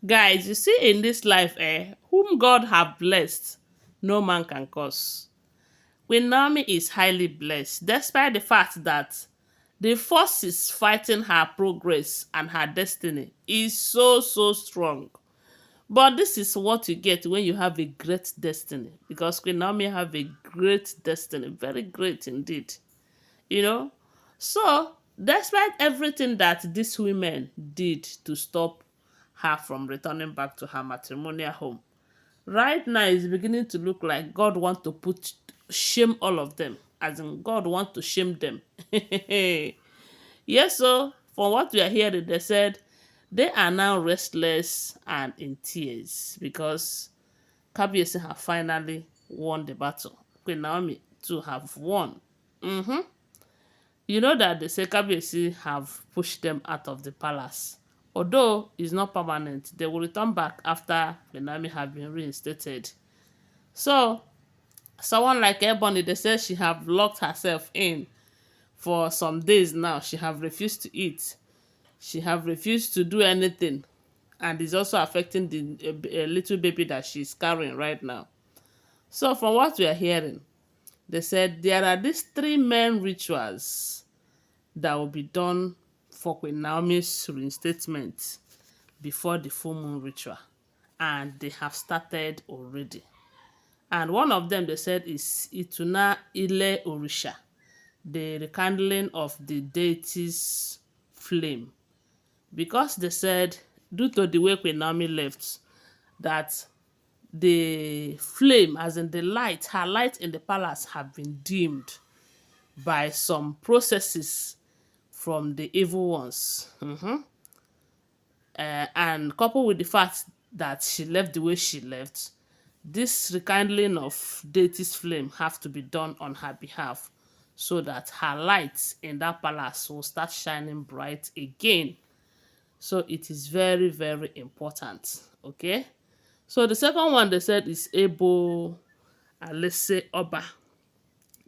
Guys, you see in this life, whom God have blessed, no man can curse. Queen Naomi is highly blessed, despite the fact that the forces fighting her progress and her destiny is so strong. But this is what you get when you have a great destiny, because Queen Naomi have a great destiny, very great indeed. You know, so despite everything that these women did to stop her from returning back to her matrimonial home, right now it's beginning to look like God want to put shame all of them, as in God want to shame them. Yes, so from what we are hearing, they said they are now restless and in tears because Kabiyesi have finally won the battle. Queen Naomi too have won. Mm-hmm. You know that the Kabiyesi have pushed them out of the palace. Although it's not permanent, they will return back after Queen Naomi have been reinstated. So, someone like Ebony, they say she have locked herself in for some days now. She have refused to eat. She have refused to do anything. And it's also affecting the little baby that she's carrying right now. So, from what we are hearing, they said there are these three main rituals that will be done for Queen Naomi's reinstatement before the full moon ritual. And they have started already. And one of them they said is Ituna Ile Orisha, the rekindling of the deity's flame. Because they said, due to the way Queen Naomi left, that the flame, as in the light, her light in the palace have been dimmed by some processes from the evil ones. And coupled with the fact that she left the way she left, this rekindling of deity's flame have to be done on her behalf so that her light in that palace will start shining bright again. So it is very important. Okay. So the second one they said is Ebo Alese Oba,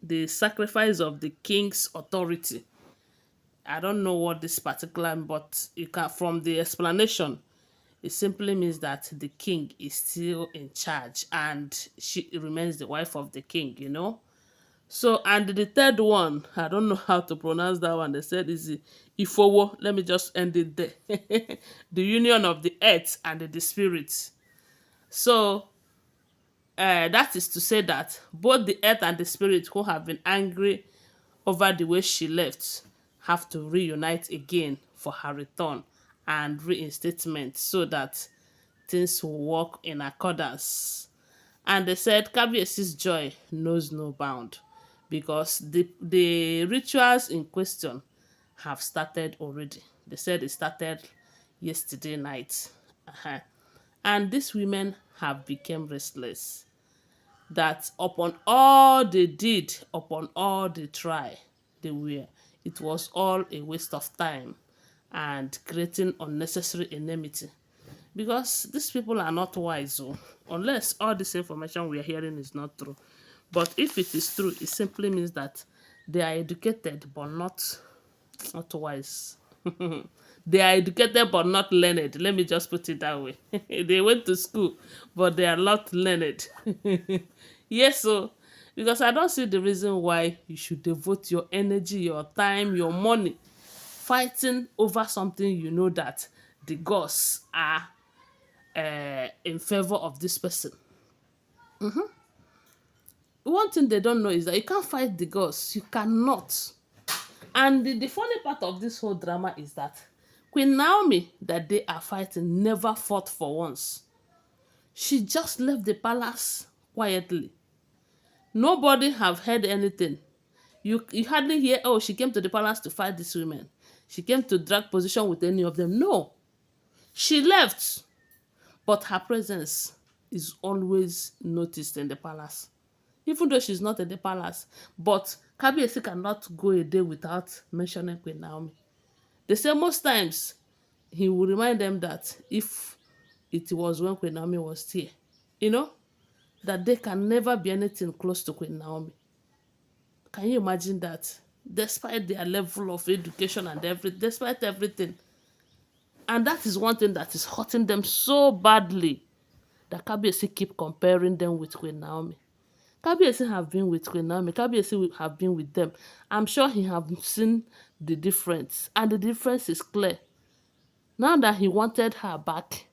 the sacrifice of the king's authority. I don't know what this particular, but you can, from the explanation, it simply means that the king is still in charge and she remains the wife of the king, you know. So, and the third one, I don't know how to pronounce that one. They said is Ifowo. Let me just end it there. The union of the earth and the spirit. So, that is to say that both the earth and the spirit who have been angry over the way she left have to reunite again for her return and reinstatement so that things will work in accordance. And they said Kabiesi's joy knows no bound because the rituals in question have started already. They said it started yesterday night. And these women have become restless. That upon all they did, upon all they try, they were, it was all a waste of time and creating unnecessary enmity. Because these people are not wise, oh, unless all this information we are hearing is not true. But if it is true, it simply means that they are educated but not wise. They are educated but not learned. Let me just put it that way. They went to school, but they are not learned. Yes, so because I don't see the reason why you should devote your energy, your time, your money fighting over something you know that the gods are in favor of this person. One thing they don't know is that you can't fight the gods. You cannot. And the funny part of this whole drama is that Queen Naomi, that they are fighting, never fought for once. She just left the palace quietly. Nobody have heard anything. You hardly hear, oh, she came to the palace to fight these women. She came to drag position with any of them. No. She left. But her presence is always noticed in the palace. Even though she's not in the palace. But Kabiyesi cannot go a day without mentioning Queen Naomi. They say most times he will remind them that if it was when Queen Naomi was here, you know, that they can never be anything close to Queen Naomi. Can you imagine that? Despite their level of education and everything, despite everything. And that is one thing that is hurting them so badly, that Kabiyesi keep comparing them with Queen Naomi. Kabiyesi have been with Queen Naomi. Kabiyesi have been with them. I'm sure he have seen the difference. And the difference is clear. Now that he wanted her back,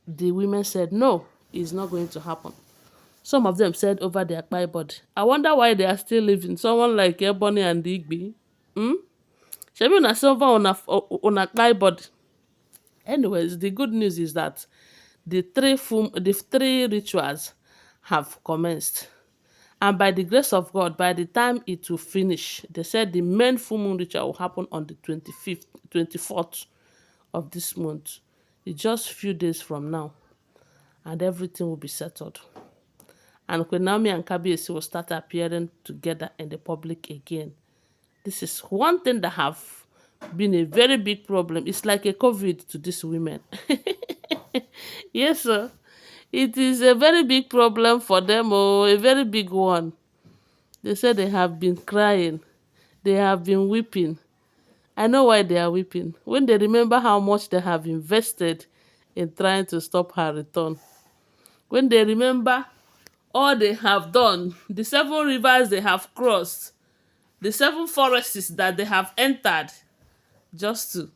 the women said, no, it's not going to happen. Some of them said over their body. I wonder why they are still living. Someone like Ebony and Igbi. Shebi una silver on a body. Anyways, the good news is that the three rituals have commenced. And by the grace of God, by the time it will finish, they said the main full moon ritual will happen on the 25th, 24th of this month. It's just a few days from now. And everything will be settled. And Queen Naomi and Kabiyesi will start appearing together in the public again. This is one thing that have been a very big problem. It's like a COVID to these women. Yes, sir. It is a very big problem for them, oh, a very big one. They said they have been crying. They have been weeping. I know why they are weeping. When they remember how much they have invested in trying to stop her return. When they remember all they have done, the 7 rivers they have crossed, the 7 forests that they have entered, just to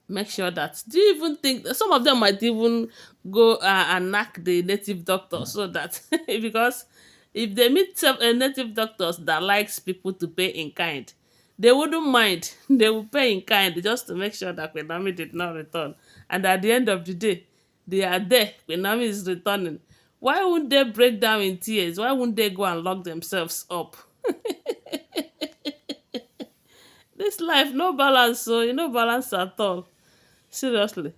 make sure that, do you even think some of them might even go and knock the native doctor, so that because if they meet some native doctors that likes people to pay in kind, they wouldn't mind. They will pay in kind just to make sure that Queen Naomi did not return. And at the end of the day, they are there. Queen Naomi is returning. Why wouldn't they break down in tears? Why wouldn't they go and lock themselves up? This life, no balance, so you no balance at all. Seriously.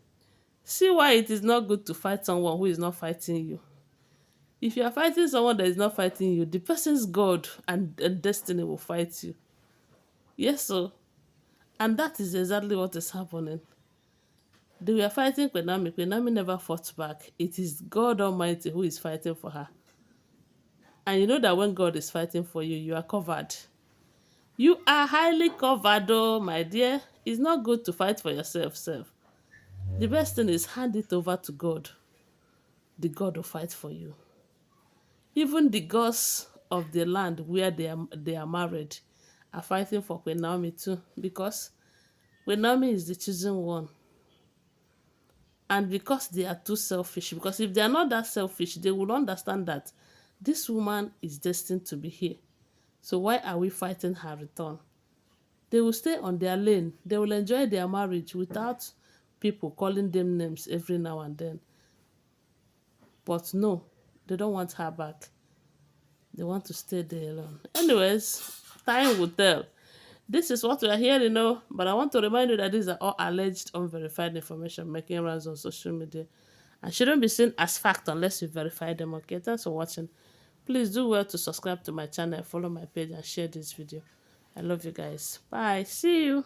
See why it is not good to fight someone who is not fighting you. If you are fighting someone that is not fighting you, the person's God and destiny will fight you. Yes, so. And that is exactly what is happening. They were fighting Queen Naomi. Queen Naomi never fought back. It is God Almighty who is fighting for her. And you know that when God is fighting for you, you are covered. You are highly covered, oh, my dear. It's not good to fight for yourself, self. The best thing is hand it over to God. The God will fight for you. Even the gods of the land where they are married are fighting for Queen Naomi too, because Queen Naomi is the chosen one. And because they are too selfish, because if they are not that selfish, they will understand that this woman is destined to be here. So why are we fighting her return? They will stay on their lane. They will enjoy their marriage without people calling them names every now and then. But no, they don't want her back. They want to stay there alone. Anyways, time will tell. This is what we are hearing, but I want to remind you that these are all alleged, unverified information making rounds on social media and shouldn't be seen as fact unless you verify them. Okay, thanks for watching. Please do well to subscribe to my channel, follow my page, and share this video. I love you guys. Bye. See you.